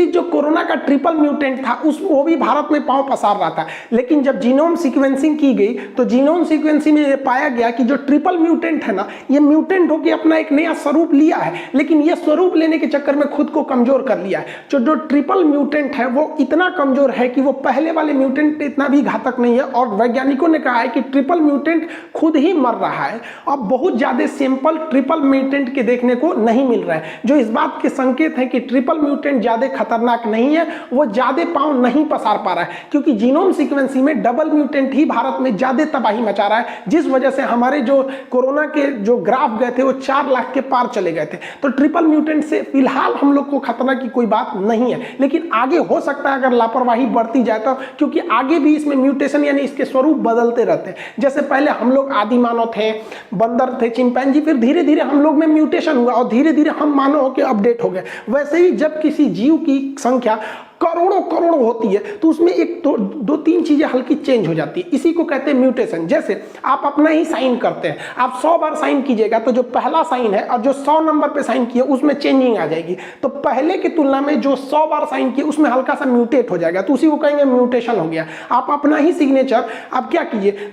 Actually जो corona का triple mutant था वो भी भारत में पांव पसार रहा था, लेकिन जब जीनोम सीक्वेंसिंग की गई तो जीनोम सीक्वेंसिंग में ये पाया गया कि जो ट्रिपल म्यूटेंट है ना, ये म्यूटेंट होकर अपना एक नया स्वरूप लिया है, लेकिन ये स्वरूप लेने के चक्कर में खुद को कमजोर कर लिया है। जो ट्रिपल म्यूटेंट है वो इतना कमजोर है कि वो पहले वाले म्यूटेंट इतना भी घातक नहीं है, और वैज्ञानिकों ने कहा है कि ट्रिपल म्यूटेंट खुद ही मर रहा है। अब बहुत ज्यादा सैंपल ट्रिपल म्यूटेंट के देखने को नहीं मिल रहा है, जो इस बात के संकेत है कि ट्रिपल म्यूटेंट ज्यादा खतरनाक नहीं है, वो ज्यादा पांव नहीं पसार पा रहा है, क्योंकि जीनोम सीक्वेंसिंग में डबल म्यूटेंट ही भारत में ज्यादा तबाही मचा रहा है, जिस वजह से हमारे जो कोरोना के जो ग्राफ गए थे वो 4 लाख के पार चले गए थे। तो ट्रिपल म्यूटेंट से फिलहाल हम लोग को खतरा की कोई बात नहीं है, लेकिन आगे हो सकता है अगर लापरवाही बढ़ती जाए तो, क्योंकि आगे भी इसमें म्यूटेशन यानी इसके स्वरूप बदलते रहते हैं। जैसे पहले हम लोग आदि मानव थे, बंदर थे, चिंपैंजी, फिर धीरे धीरे हम लोग में म्यूटेशन हुआ और धीरे धीरे हम मानव होकर अपडेट हो गए। वैसे ही जब किसी जीव की संख्या करोड़ों करोड़ों होती है तो उसमें एक दो तीन चीजें हल्की चेंज हो जाती है, इसी को कहते हैं म्यूटेशन। जैसे आप अपना ही साइन करते हैं, आप 100 बार साइन कीजिएगा तो जो पहला साइन है और जो 100 नंबर पे साइन किया उसमें चेंजिंग आ जाएगी, तो पहले की तुलना में जो 100 बार साइन किया उसमें हल्का सा म्यूटेट हो जाएगा, तो उसी को कहेंगे म्यूटेशन हो गया। आप अपना ही सिग्नेचर आप क्या कीजिए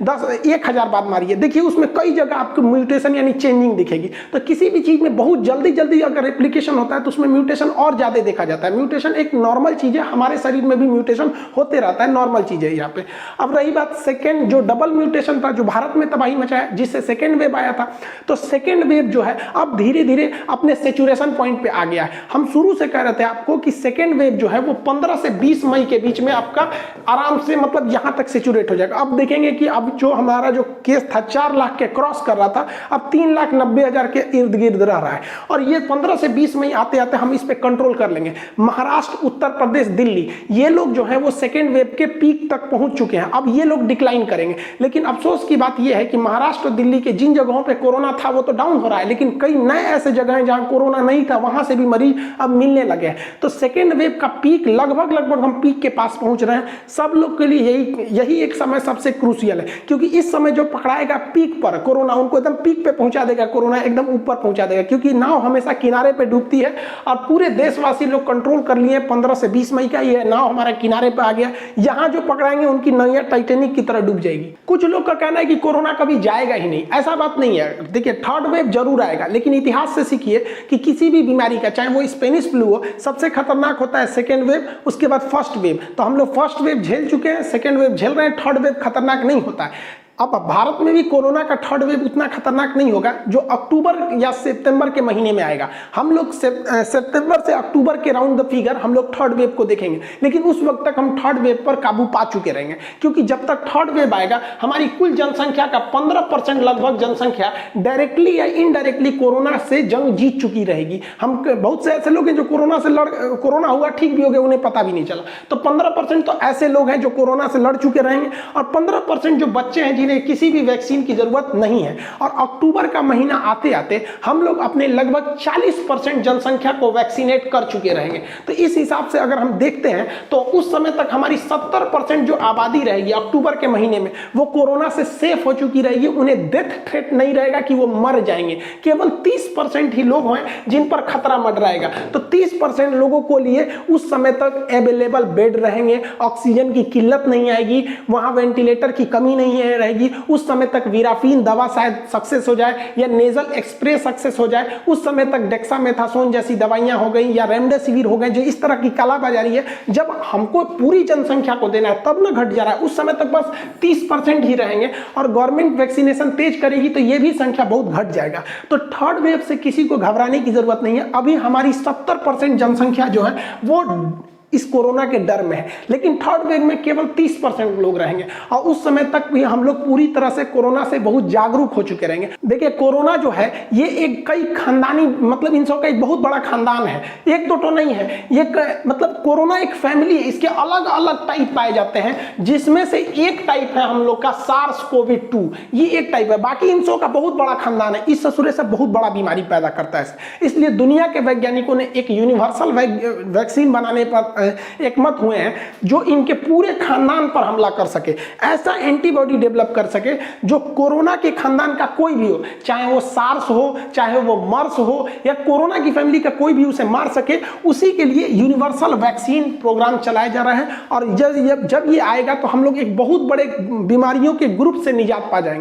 1000 बार मारिए, देखिए उसमें कई जगह आपको म्यूटेशन यानी चेंजिंग दिखेगी। तो किसी भी चीज में बहुत जल्दी जल्दी अगर एप्लीकेशन होता है तो उसमें म्यूटेशन और ज्यादा देखा जाता है। म्यूटेशन एक नॉर्मल चीज है, हमारे शरीर में भी म्यूटेशन होते रहता है, नॉर्मल चीज है यहाँ पे। अब रही बात सेकेंड, जो डबल म्यूटेशन था जो भारत में तबाही मचाया जिससे सेकेंड वेव आया था, तो सेकेंड वेव जो है अब धीरे धीरे अपने सेचुरेशन पॉइंट पे आ गया है। हम शुरू से कह रहे थे आपको कि सेकेंड वेव जो है वो 15 से 20 मई के बीच में आपका आराम से मतलब यहां तक सेचुरेट हो जाएगा। अब देखेंगे कि अब जो हमारा जो केस था 4 लाख के क्रॉस कर रहा था, अब 3,90,000 के इर्द गिर्द रह रहा है, और ये 15 से 20 मई आते आते हम इस पे कंट्रोल कर लेंगे। महाराष्ट्र, उत्तर प्रदेश, दिल्ली, ये लोग जो है वो सेकेंड वेव के पीक तक पहुंच चुके हैं, अब ये लोग डिक्लाइन करेंगे। लेकिन अफसोस की बात ये है कि महाराष्ट्र और दिल्ली के जिन जगहों पे कोरोना था वो तो डाउन हो रहा है, लेकिन कई नए ऐसे जगह हैं जहां कोरोना नहीं था, वहां से भी मरीज अब मिलने लगे हैं। तो सेकेंड वेव का पीक लगभग हम पीक के पास पहुंच रहे हैं। सब लोग के लिए यही एक समय सबसे क्रूशियल है, क्योंकि इस समय जो पकड़ाएगा पीक पर कोरोना, उनको एकदम पीक पे पहुंचा देगा, कोरोना एकदम ऊपर पहुंचा देगा, क्योंकि नाव हमेशा किनारे पे डूबती है और पूरे देशवासी लोग कंट्रोल कर लिए। 15 से 20 मई का ये नाव हमारे किनारे पे आ गया, यहां जो पकड़ाएंगे उनकी नैया टाइटेनिक की तरह डूब जाएगी। कुछ लोग का कहना है कि कोरोना कभी जाएगा ही नहीं, ऐसा बात नहीं है। देखिए थर्ड वेव जरूर आएगा, लेकिन इतिहास से सीखिए कि किसी भी बीमारी का, चाहे वो स्पेनिश फ्लू हो, सबसे खतरनाक होता है सेकेंड वेव, उसके बाद फर्स्ट वेव। तो हम लोग फर्स्ट वेव झेल चुके हैं, सेकेंड वेव झेल रहे हैं, थर्ड वेव खतरनाक नहीं होता है। अब भारत में भी कोरोना का थर्ड वेव उतना खतरनाक नहीं होगा, जो अक्टूबर या सितंबर के महीने में आएगा। हम लोग सितंबर से अक्टूबर के राउंड द फिगर हम लोग थर्ड वेव को देखेंगे, लेकिन उस वक्त तक हम थर्ड वेव पर काबू पा चुके रहेंगे, क्योंकि जब तक थर्ड वेव आएगा हमारी कुल जनसंख्या का 15% लगभग जनसंख्या डायरेक्टली या इनडायरेक्टली कोरोना से जंग जीत चुकी रहेगी। हम बहुत से ऐसे लोग हैं जो कोरोना हुआ ठीक भी हो गया, उन्हें पता भी नहीं चला। तो 15% तो ऐसे लोग हैं जो कोरोना से लड़ चुके रहेंगे, और 15% जो बच्चे हैं किसी भी वैक्सीन की जरूरत नहीं है। और अक्टूबर का महीना आते आते हम लोग अपने लगभग 40% जनसंख्या को वैक्सीनेट कर चुके रहेंगे। तो इस हिसाब से अगर हम देखते हैं तो उस समय तक हमारी 70% जो आबादी रहेगी अक्टूबर के महीने में, वो कोरोना से सेफ हो चुकी रहेगी। उन्हें डेथ थ्रेट नहीं रहेगा कि वो मर जाएंगे। केवल 30% ही लोग हैं जिन पर खतरा मंडराएगा। तो 30% लोगों को लिए उस समय तक अवेलेबल बेड रहेंगे, ऑक्सीजन की किल्लत नहीं आएगी, वहां वेंटिलेटर की कमी नहीं रहेगी। उस समय तक वीराफीन दवा शायद सक्सेस हो जाए या नेजल एक्सप्रेस सक्सेस हो जाए। उस समय तक डेक्सामेथासोन जैसी दवाइयां हो गई या रेमडेसिविर हो गए, जो इस तरह की कालाबाजारी है जब हमको पूरी जनसंख्या को देना है तब ना घट जा रहा है। उस समय तक बस 30% ही रहेंगे, और गवर्नमेंट वैक्सीनेशन तेज करेगी तो ये भी संख्या बहुत घट जाएगा। तो थर्ड वेव से किसी को घबराने की जरूरत नहीं है। अभी हमारी 70% जनसंख्या जो है वो इस कोरोना के डर में है, लेकिन थर्ड वेव में केवल 30% लोग रहेंगे, और उस समय तक भी हम लोग पूरी तरह से कोरोना से बहुत जागरूक हो चुके रहेंगे। देखिए कोरोना जो है ये एक कई खानदानी, मतलब इन सब का एक बहुत बड़ा खानदान है, एक दो तो नहीं है। ये मतलब कोरोना एक फैमिली है, इसके अलग अलग टाइप पाए जाते हैं, जिसमें से एक टाइप है हम लोग का SARS-CoV-2, ये एक टाइप है। बाकी इन सब का बहुत बड़ा खानदान है, इस ससुरे से बहुत बड़ा बीमारी पैदा करता है। इसलिए दुनिया के वैज्ञानिकों ने एक यूनिवर्सल वैक्सीन बनाने पर एकमत हुए हैं जो इनके पूरे खानदान पर हमला कर सके, ऐसा एंटीबॉडी डेवलप कर सके जो कोरोना के खानदान का कोई भी हो, चाहे वो सार्स हो, चाहे वो मर्स हो, या कोरोना की फैमिली का कोई भी उसे मार सके। उसी के लिए यूनिवर्सल वैक्सीन प्रोग्राम चलाया जा रहा है, और जब ये आएगा तो हम लोग एक बहुत बड़े बीमारियों के ग्रुप से निजात पा जाएंगे।